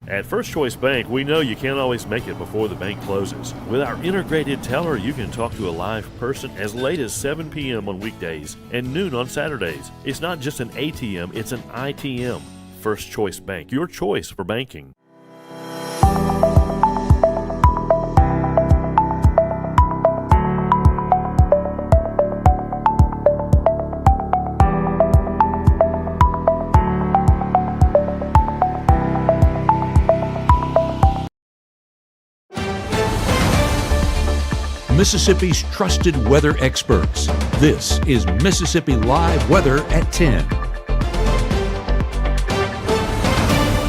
At First Choice Bank, we know you can't always make it before the bank closes. With our integrated teller, you can talk to a live person as late as 7 p.m. on weekdays and noon on Saturdays. It's not just an ATM, it's an ITM. First Choice Bank, your choice for banking. Mississippi's trusted weather experts. This is Mississippi Live Weather at 10.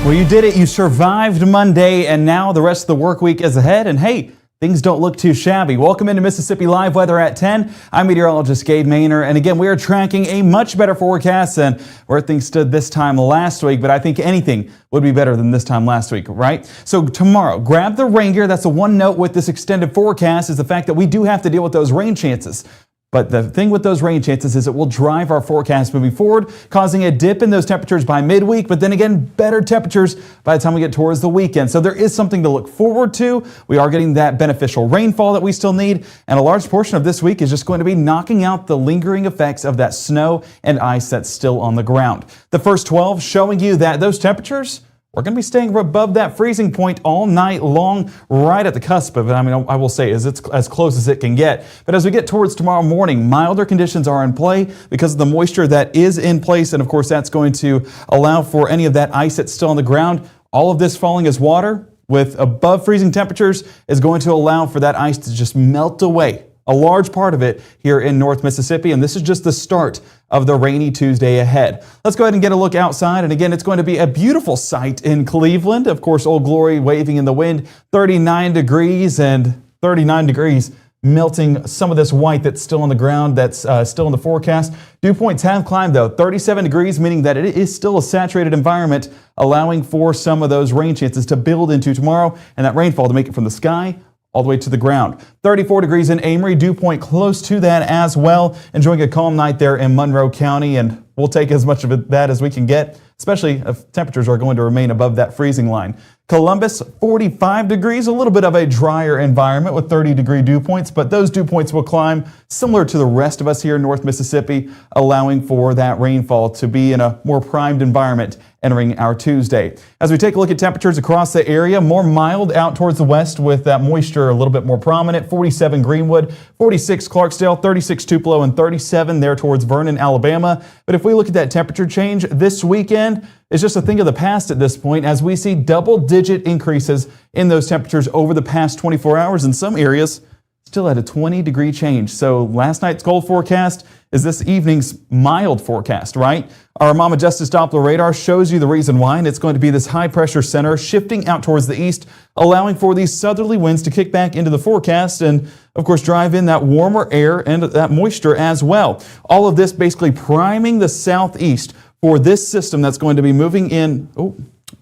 Well, you did it. You survived Monday, and now the rest of the work week is ahead. And hey, things don't look too shabby. Welcome into Mississippi Live Weather at 10. I'm meteorologist Gabe, and again, we are tracking a much better forecast than where things stood this time last week, but I think anything would be better than this time last week, right? So tomorrow, grab the rain gear. That's the one note with this extended forecast is the fact that we do have to deal with those rain chances. But the thing with those rain chances is it will drive our forecast moving forward, causing a dip in those temperatures by midweek, but then again, better temperatures by the time we get towards the weekend. So there is something to look forward to. We are getting that beneficial rainfall that we still need, and a large portion of this week is just going to be knocking out the lingering effects of that snow and ice that's still on the ground. The first 12 showing you that those temperatures, we're going to be staying above that freezing point all night long, right at the cusp of it. I mean, I will say it's as close as it can get. But as we get towards tomorrow morning, milder conditions are in play because of the moisture that is in place. And of course, that's going to allow for any of that ice that's still on the ground. All of this falling as water with above freezing temperatures is going to allow for that ice to just melt away. A large part of it here in North Mississippi, and this is just the start of the rainy Tuesday ahead. Let's go ahead and get a look outside, and again, it's going to be a beautiful sight in Cleveland. Of course, Old Glory waving in the wind, 39 degrees, and 39 degrees melting some of this white that's still on the ground, that's still in the forecast. Dew points have climbed, though, 37 degrees, meaning that it is still a saturated environment, allowing for some of those rain chances to build into tomorrow, and that rainfall to make it from the sky all the way to the ground. 34 degrees in Amory, dew point close to that as well. Enjoying a calm night there in Monroe County, and we'll take as much of that as we can get, especially if temperatures are going to remain above that freezing line. Columbus, 45 degrees, a little bit of a drier environment with 30-degree dew points, but those dew points will climb similar to the rest of us here in North Mississippi, allowing for that rainfall to be in a more primed environment entering our Tuesday. As we take a look at temperatures across the area, more mild out towards the west with that moisture a little bit more prominent. 47 Greenwood, 46 Clarksdale, 36 Tupelo, and 37 there towards Vernon, Alabama. But if we look at that temperature change this weekend, it's just a thing of the past at this point as we see double-digit increases in those temperatures over the past 24 hours in some areas, still at a 20-degree change. So last night's cold forecast is this evening's mild forecast, right? Our Mama Justice Doppler radar shows you the reason why, and it's going to be this high-pressure center shifting out towards the east, allowing for these southerly winds to kick back into the forecast and, of course, drive in that warmer air and that moisture as well. All of this basically priming the southeast for this system that's going to be moving in. Oh,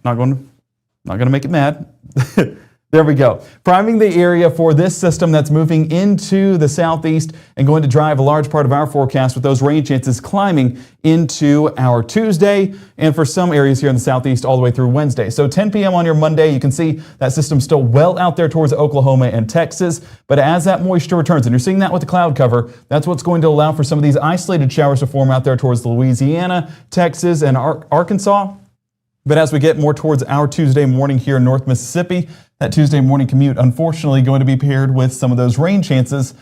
not going to make it mad. There we go. Priming the area for this system that's moving into the southeast and going to drive a large part of our forecast with those rain chances climbing into our Tuesday and for some areas here in the southeast all the way through Wednesday. So 10 p.m. on your Monday, you can see that system still well out there towards Oklahoma and Texas. But as that moisture returns, and you're seeing that with the cloud cover, that's what's going to allow for some of these isolated showers to form out there towards Louisiana, Texas, and Arkansas. But as we get more towards our Tuesday morning here in North Mississippi, that Tuesday morning commute, unfortunately, going to be paired with some of those rain chances,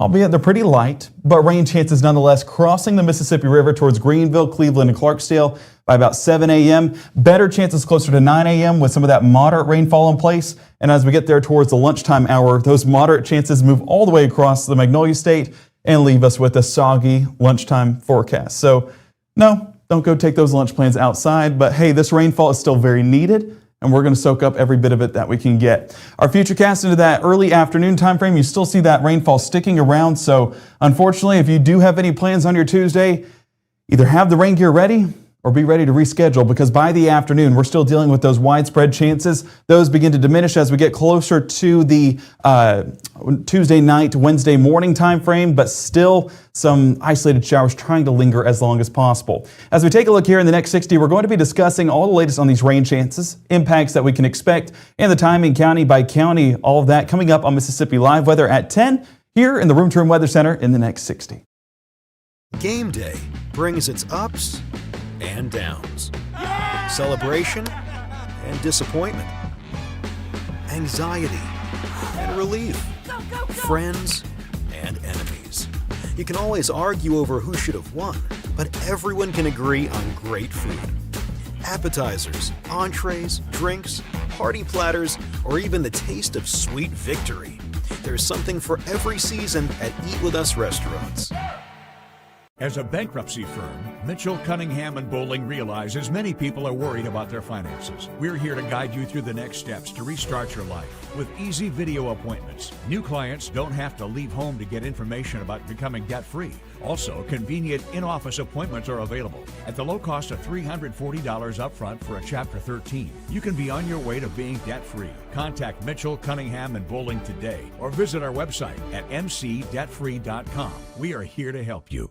albeit they're pretty light, but rain chances nonetheless crossing the Mississippi River towards Greenville, Cleveland, and Clarksdale by about 7 a.m. Better chances closer to 9 a.m. with some of that moderate rainfall in place. And as we get there towards the lunchtime hour, those moderate chances move all the way across the Magnolia State and leave us with a soggy lunchtime forecast. So, no, don't go take those lunch plans outside, but hey, this rainfall is still very needed, and we're going to soak up every bit of it that we can get. Our futurecast into that early afternoon time frame, you still see that rainfall sticking around, so unfortunately, if you do have any plans on your Tuesday, either have the rain gear ready or be ready to reschedule, because by the afternoon, we're still dealing with those widespread chances. Those begin to diminish as we get closer to the Tuesday night, Wednesday morning time frame, but still some isolated showers trying to linger as long as possible. As we take a look here in the next 60, we're going to be discussing all the latest on these rain chances, impacts that we can expect, and the timing county by county, all of that coming up on Mississippi Live Weather at 10 here in the Room to Room Weather Center in the next 60. Game day brings its ups and downs, celebration and disappointment, anxiety and relief, friends and enemies. You can always argue over who should have won, but everyone can agree on great food. Appetizers, entrees, drinks, party platters, or even the taste of sweet victory. There's something for every season at Eat With Us restaurants. As a bankruptcy firm, Mitchell, Cunningham, and Bowling realizes many people are worried about their finances. We're here to guide you through the next steps to restart your life with easy video appointments. New clients don't have to leave home to get information about becoming debt-free. Also, convenient in-office appointments are available at the low cost of $340 upfront for a Chapter 13. You can be on your way to being debt-free. Contact Mitchell, Cunningham, and Bowling today or visit our website at mcdebtfree.com. We are here to help you.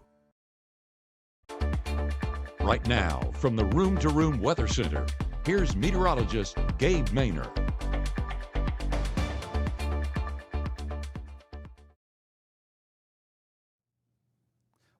Right now, from the Room to Room Weather Center, here's meteorologist Gabe Maynor.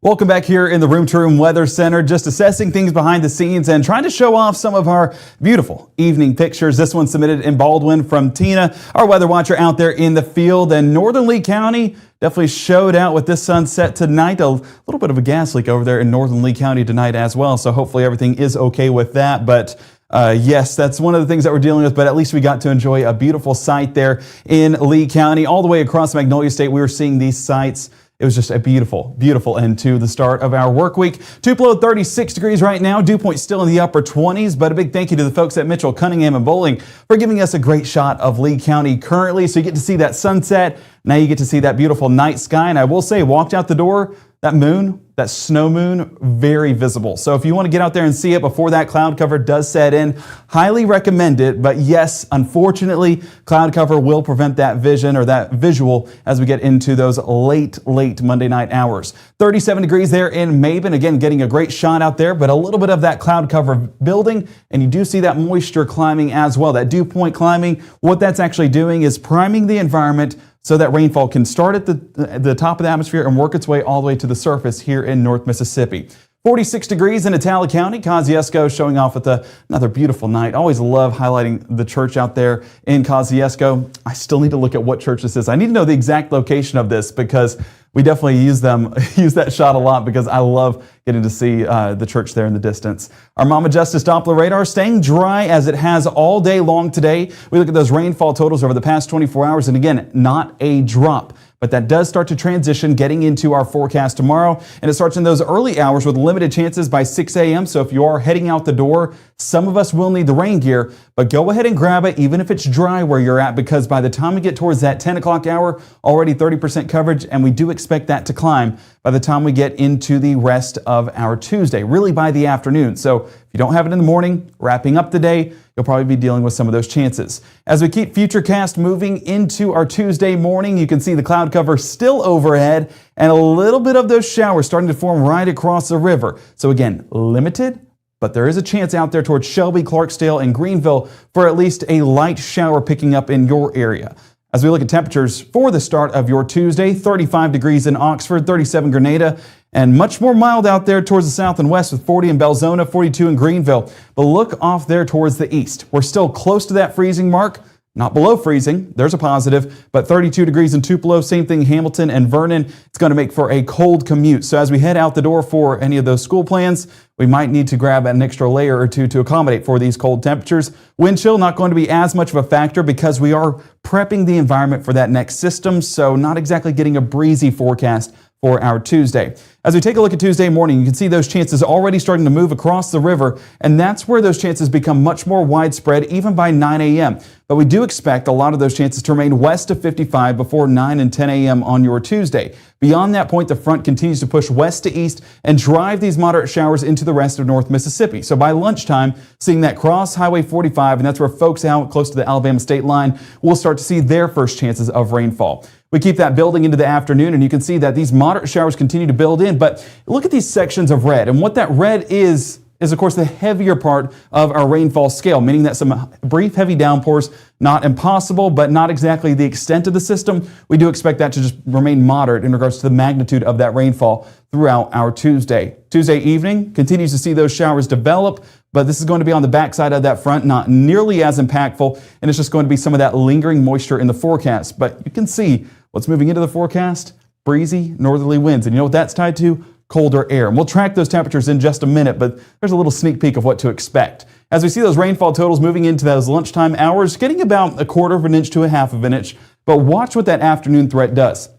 Welcome back here in the Room to Room Weather Center, just assessing things behind the scenes and trying to show off some of our beautiful evening pictures. This one submitted in Baldwin from Tina, our weather watcher out there in the field. And Northern Lee County definitely showed out with this sunset tonight. A little bit of a gas leak over there in Northern Lee County tonight as well. So hopefully everything is okay with that. But yes, that's one of the things that we're dealing with, but at least we got to enjoy a beautiful sight there in Lee County. All the way across Magnolia State, we were seeing these sights. It was just a beautiful, beautiful end to the start of our work week. Tupelo, 36 degrees right now. Dew point still in the upper 20s, but a big thank you to the folks at Mitchell, Cunningham, and Bowling for giving us a great shot of Lee County currently. So you get to see that sunset. Now you get to see that beautiful night sky. And I will say, walked out the door, that moon, that snow moon, very visible. So if you want to get out there and see it before that cloud cover does set in, highly recommend it. But yes, unfortunately, cloud cover will prevent that vision or that visual as we get into those late Monday night hours. 37 degrees there in Maben. Again, getting a great shot out there, but a little bit of that cloud cover building, and you do see that moisture climbing as well. That dew point climbing, what that's actually doing is priming the environment so that rainfall can start at the top of the atmosphere and work its way all the way to the surface here in North Mississippi. 46 degrees in Itala County. Kosciuszko showing off with another beautiful night. Always love highlighting the church out there in Kosciuszko. I still need to look at what church this is. I need to know the exact location of this because we definitely use that shot a lot because I love getting to see the church there in the distance. Our Mama Justice Doppler radar staying dry as it has all day long today. We look at those rainfall totals over the past 24 hours, and again, not a drop. But that does start to transition getting into our forecast tomorrow. And it starts in those early hours with limited chances by 6 a.m. So if you are heading out the door, some of us will need the rain gear, but go ahead and grab it even if it's dry where you're at, because by the time we get towards that 10 o'clock hour, already 30% coverage, and we do expect that to climb by the time we get into the rest of our Tuesday, really by the afternoon. So if you don't have it in the morning, wrapping up the day, you'll probably be dealing with some of those chances. As we keep Futurecast moving into our Tuesday morning, you can see the cloud cover still overhead and a little bit of those showers starting to form right across the river. So again, limited, but there is a chance out there towards Shelby, Clarksdale, and Greenville for at least a light shower picking up in your area. As we look at temperatures for the start of your Tuesday, 35 degrees in Oxford, 37 Grenada, and much more mild out there towards the south and west with 40 in Belzona, 42 in Greenville. But look off there towards the east. We're still close to that freezing mark. Not below freezing, there's a positive, but 32 degrees in Tupelo, same thing Hamilton and Vernon. It's going to make for a cold commute. So as we head out the door for any of those school plans, we might need to grab an extra layer or two to accommodate for these cold temperatures. Wind chill not going to be as much of a factor because we are prepping the environment for that next system, so not exactly getting a breezy forecast for our Tuesday. As we take a look at Tuesday morning, you can see those chances already starting to move across the river, and that's where those chances become much more widespread even by 9 a.m. but we do expect a lot of those chances to remain west of 55 before 9 and 10 a.m. on your Tuesday. Beyond that point, the front continues to push west to east and drive these moderate showers into the rest of North Mississippi. So by lunchtime, seeing that cross Highway 45, and that's where folks out close to the Alabama state line will start to see their first chances of rainfall. We keep that building into the afternoon, and you can see that these moderate showers continue to build in. But look at these sections of red, and what that red is of course the heavier part of our rainfall scale, meaning that some brief heavy downpours, not impossible, but not exactly the extent of the system. We do expect that to just remain moderate in regards to the magnitude of that rainfall throughout our Tuesday. Tuesday evening continues to see those showers develop, but this is going to be on the backside of that front, not nearly as impactful, and it's just going to be some of that lingering moisture in the forecast. But you can see what's moving into the forecast: breezy northerly winds. And you know what that's tied to? Colder air. And we'll track those temperatures in just a minute, but there's a little sneak peek of what to expect. As we see those rainfall totals moving into those lunchtime hours, getting about 1/4 of an inch to 1/2 of an inch. But watch what that afternoon threat does.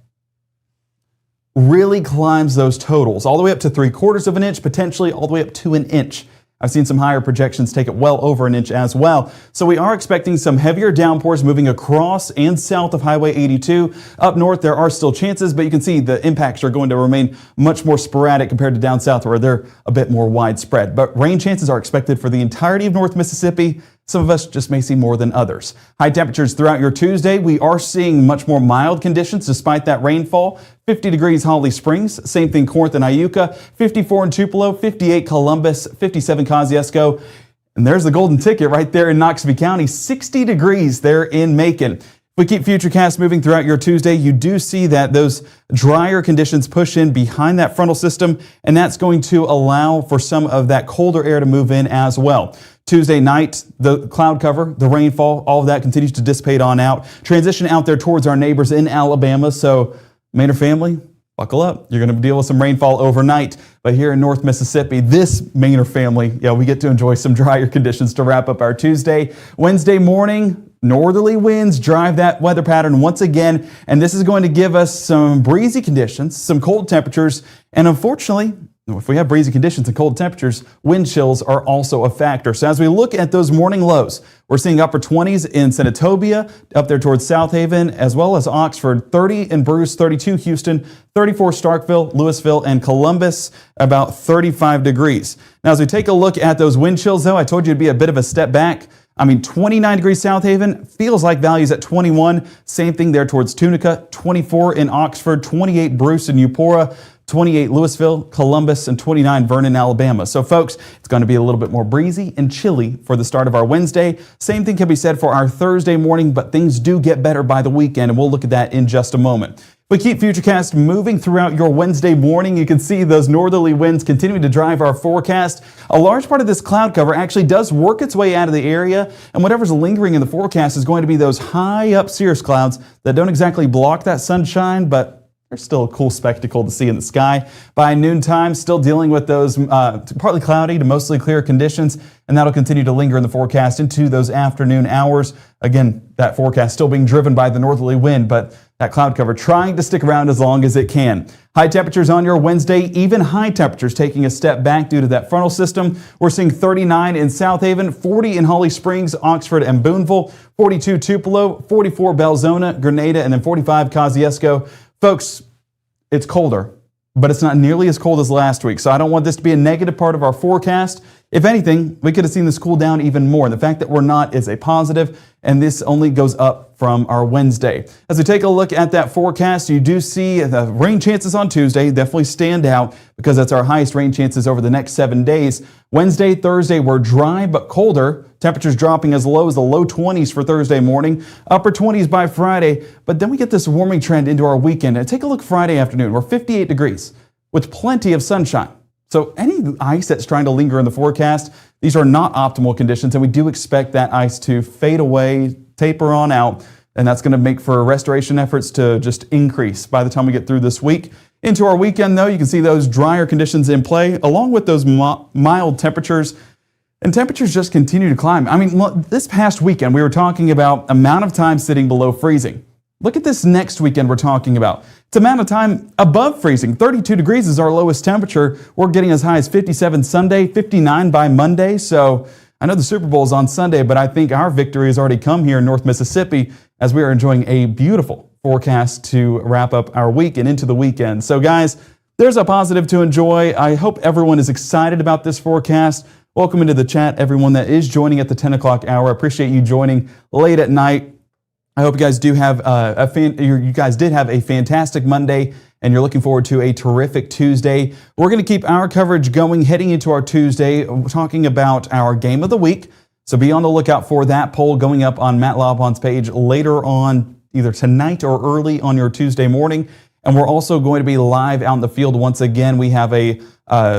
Really climbs those totals all the way up to 3/4 of an inch, potentially all the way up to an inch. I've seen some higher projections take it well over an inch as well. So we are expecting some heavier downpours moving across and south of Highway 82. Up north, there are still chances, but you can see the impacts are going to remain much more sporadic compared to down south, where they're a bit more widespread. But rain chances are expected for the entirety of North Mississippi. Some of us just may see more than others. High temperatures throughout your Tuesday. We are seeing much more mild conditions despite that rainfall. 50 degrees Holly Springs, same thing Corinth and Iuka, 54 in Tupelo, 58 Columbus, 57 Kosciuszko. And there's the golden ticket right there in Noxubee County, 60 degrees there in Macon. If we keep Futurecast moving throughout your Tuesday, you do see that those drier conditions push in behind that frontal system, and that's going to allow for some of that colder air to move in as well. Tuesday night, the cloud cover, the rainfall, all of that continues to dissipate on out. Transition out there towards our neighbors in Alabama. So, Manor family, buckle up. You're going to deal with some rainfall overnight. But here in North Mississippi, this Manor family, we get to enjoy some drier conditions to wrap up our Tuesday. Wednesday morning, northerly winds drive that weather pattern once again. And this is going to give us some breezy conditions, some cold temperatures, and unfortunately, if we have breezy conditions and cold temperatures, wind chills are also a factor. So as we look at those morning lows, we're seeing upper 20s in Senatobia, up there towards South Haven, as well as Oxford, 30 in Bruce, 32 Houston, 34 Starkville, Louisville, and Columbus, about 35 degrees. Now, as we take a look at those wind chills, though, I told you it'd be a bit of a step back. 29 degrees South Haven, feels like values at 21. Same thing there towards Tunica, 24 in Oxford, 28 Bruce and Eupora, 28 Louisville, Columbus, and 29 Vernon, Alabama. So folks, it's going to be a little bit more breezy and chilly for the start of our Wednesday. Same thing can be said for our Thursday morning, but things do get better by the weekend, and we'll look at that in just a moment. We keep Futurecast moving throughout your Wednesday morning. You can see those northerly winds continuing to drive our forecast. A large part of this cloud cover actually does work its way out of the area, and whatever's lingering in the forecast is going to be those high up cirrus clouds that don't exactly block that sunshine, but they're still a cool spectacle to see in the sky. By noontime, still dealing with those partly cloudy to mostly clear conditions, and that'll continue to linger in the forecast into those afternoon hours. Again, that forecast still being driven by the northerly wind, but that cloud cover trying to stick around as long as it can. High temperatures on your Wednesday, even high temperatures taking a step back due to that frontal system. We're seeing 39 in South Haven, 40 in Holly Springs, Oxford, and Booneville, 42 Tupelo, 44 Belzona, Grenada, and then 45 Kosciuszko. Folks, it's colder, but it's not nearly as cold as last week, so I don't want this to be a negative part of our forecast. If anything, we could have seen this cool down even more. The fact that we're not is a positive, and this only goes up from our Wednesday. As we take a look at that forecast, you do see the rain chances on Tuesday definitely stand out because that's our highest rain chances over the next 7 days. Wednesday, Thursday were dry but colder. Temperatures dropping as low as the low 20s for Thursday morning, upper 20s by Friday. But then we get this warming trend into our weekend. And take a look Friday afternoon. We're 58 degrees with plenty of sunshine. So any ice that's trying to linger in the forecast, these are not optimal conditions, and we do expect that ice to fade away, taper on out, and that's going to make for restoration efforts to just increase by the time we get through this week. Into our weekend, though, you can see those drier conditions in play, along with those mild temperatures, and temperatures just continue to climb. This past weekend, we were talking about amount of time sitting below freezing. Look at this next weekend we're talking about. It's amount of time above freezing. 32 degrees is our lowest temperature. We're getting as high as 57 Sunday, 59 by Monday. So, I know the Super Bowl is on Sunday, but I think our victory has already come here in North Mississippi as we are enjoying a beautiful forecast to wrap up our week and into the weekend. So guys, there's a positive to enjoy. I hope everyone is excited about this forecast. Welcome into the chat, everyone that is joining at the 10 o'clock hour. I appreciate you joining late at night. I hope you guys do have you guys did have a fantastic Monday, and you're looking forward to a terrific Tuesday. We're going to keep our coverage going heading into our Tuesday, talking about our game of the week. So be on the lookout for that poll going up on Matt Laubon's page later on, either tonight or early on your Tuesday morning. And we're also going to be live out in the field once again. We have a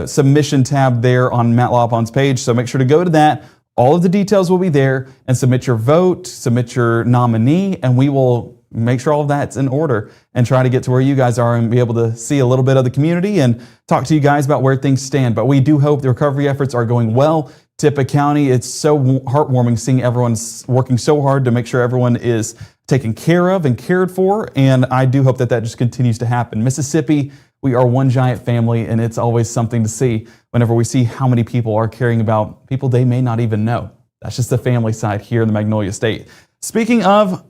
submission tab there on Matt Laubon's page, so make sure to go to that. All of the details will be there, and submit your vote, submit your nominee, and we will make sure all of that's in order and try to get to where you guys are and be able to see a little bit of the community and talk to you guys about where things stand. But we do hope the recovery efforts are going well. Tippah County, it's so heartwarming seeing everyone's working so hard to make sure everyone is taken care of and cared for, and I do hope that that just continues to happen. Mississippi, we are one giant family, and it's always something to see whenever we see how many people are caring about people they may not even know. That's just the family side here in the Magnolia State. Speaking of,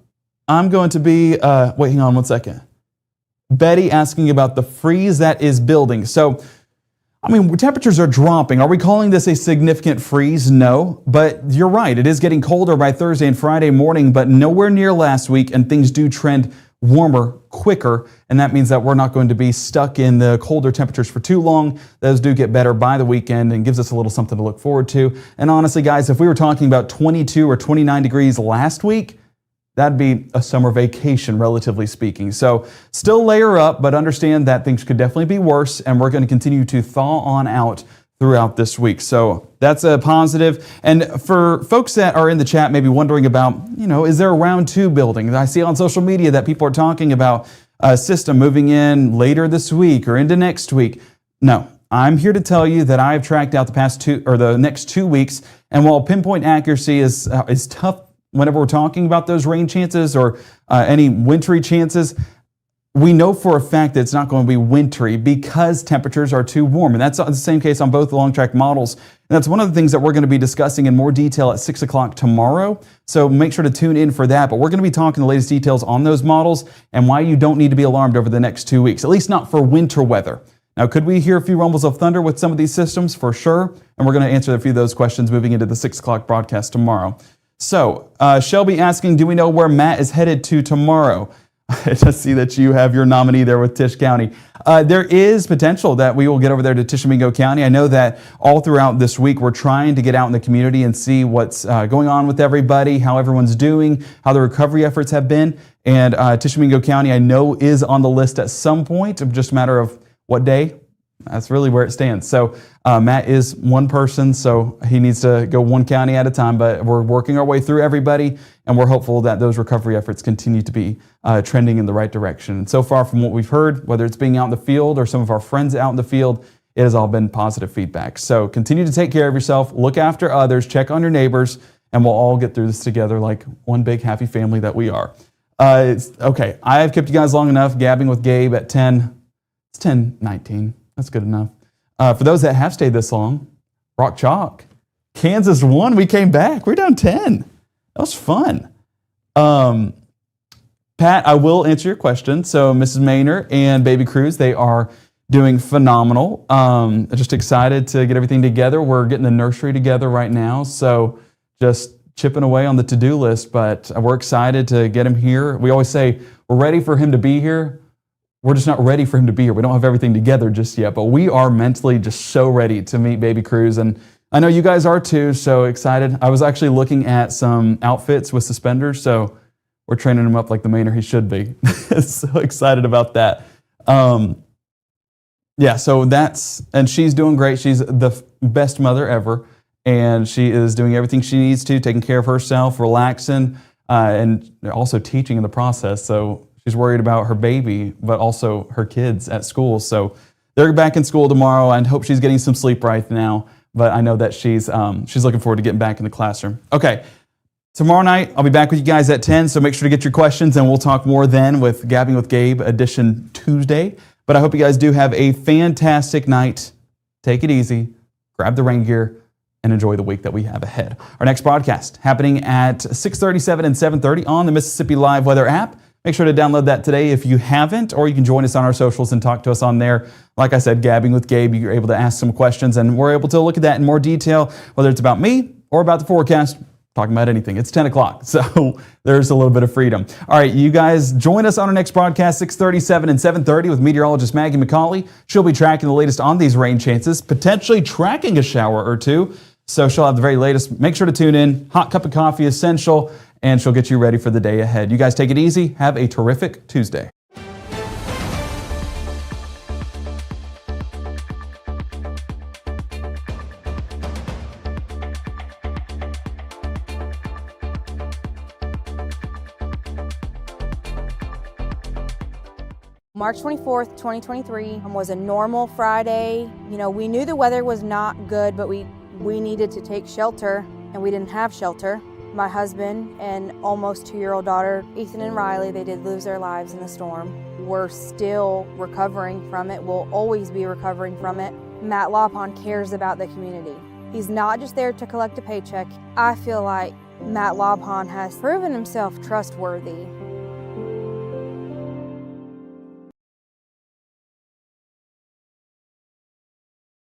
I'm going to be, wait, hang on one second. Betty asking about the freeze that is building. So, I mean, temperatures are dropping. Are we calling this a significant freeze? No, but you're right. It is getting colder by Thursday and Friday morning, but nowhere near last week, and things do trend warmer quicker, and that means that we're not going to be stuck in the colder temperatures for too long. Those do get better by the weekend and gives us a little something to look forward to. And honestly, guys, if we were talking about 22 or 29 degrees last week, that'd be a summer vacation, relatively speaking. So still layer up, but understand that things could definitely be worse, and we're going to continue to thaw on out throughout this week. So that's a positive. And for folks that are in the chat maybe wondering about, is there a round 2 building? I see on social media that people are talking about a system moving in later this week or into next week. No, I'm here to tell you that I've tracked out the next 2 weeks, and while pinpoint accuracy is tough whenever we're talking about those rain chances or any wintry chances, we know for a fact that it's not going to be wintry because temperatures are too warm. And that's the same case on both the long track models. And that's one of the things that we're going to be discussing in more detail at 6 o'clock tomorrow. So make sure to tune in for that. But we're going to be talking the latest details on those models and why you don't need to be alarmed over the next 2 weeks, at least not for winter weather. Now, could we hear a few rumbles of thunder with some of these systems? For sure. And we're going to answer a few of those questions moving into the 6 o'clock broadcast tomorrow. So, Shelby asking, do we know where Matt is headed to tomorrow? I just see that you have your nominee there with Tisch County. There is potential that we will get over there to Tishomingo County. I know that all throughout this week, we're trying to get out in the community and see what's going on with everybody, how everyone's doing, how the recovery efforts have been. And Tishomingo County, I know, is on the list at some point, just a matter of what day. That's really where it stands. So Matt is one person, so he needs to go one county at a time, but we're working our way through everybody, and we're hopeful that those recovery efforts continue to be trending in the right direction. And so far from what we've heard, whether it's being out in the field or some of our friends out in the field, it has all been positive feedback. So continue to take care of yourself, look after others, check on your neighbors, and we'll all get through this together like one big happy family that we are. Okay, I have kept you guys long enough, gabbing with Gabe at 10. It's 10:19. That's good enough. For those that have stayed this long, Rock Chalk. Kansas won. We came back. We're down 10. That was fun. Pat, I will answer your question. So Mrs. Maynard and Baby Cruz, they are doing phenomenal. Just excited to get everything together. We're getting the nursery together right now. So just chipping away on the to-do list, but we're excited to get him here. We always say we're ready for him to be here. We're just not ready for him to be here. We don't have everything together just yet, but we are mentally just so ready to meet Baby Cruz. And I know you guys are too, so excited. I was actually looking at some outfits with suspenders, so we're training him up like the Maynard he should be. So excited about that. Yeah, so and she's doing great. She's the best mother ever, and she is doing everything she needs to, taking care of herself, relaxing, and also teaching in the process. So she's worried about her baby, but also her kids at school. So they're back in school tomorrow, and hope she's getting some sleep right now. But I know that she's looking forward to getting back in the classroom. Okay, tomorrow night I'll be back with you guys at 10. So make sure to get your questions, and we'll talk more then with Gabbing with Gabe edition Tuesday. But I hope you guys do have a fantastic night. Take it easy. Grab the rain gear. and enjoy the week that we have ahead. Our next broadcast happening at 6:37 and 7:30 on the Mississippi Live Weather app. Make sure to download that today if you haven't, or you can join us on our socials and talk to us on there. Like I said, Gabbing with Gabe, you're able to ask some questions, and we're able to look at that in more detail, whether it's about me or about the forecast, talking about anything. It's 10 o'clock, so there's a little bit of freedom. All right, you guys join us on our next broadcast, 6:37 and 7:30 with meteorologist Maggie McCauley. She'll be tracking the latest on these rain chances, potentially tracking a shower or two. So she'll have the very latest. Make sure to tune in. Hot cup of coffee essential, and she'll get you ready for the day ahead. You guys take it easy. Have a terrific Tuesday. March 24th, 2023 was a normal Friday. You know, we knew the weather was not good, but we needed to take shelter, and we didn't have shelter. My husband and almost 2-year-old daughter, Ethan and Riley, they did lose their lives in the storm. We're still recovering from it. We'll always be recovering from it. Matt Lawpon cares about the community. He's not just there to collect a paycheck. I feel like Matt Lawpon has proven himself trustworthy.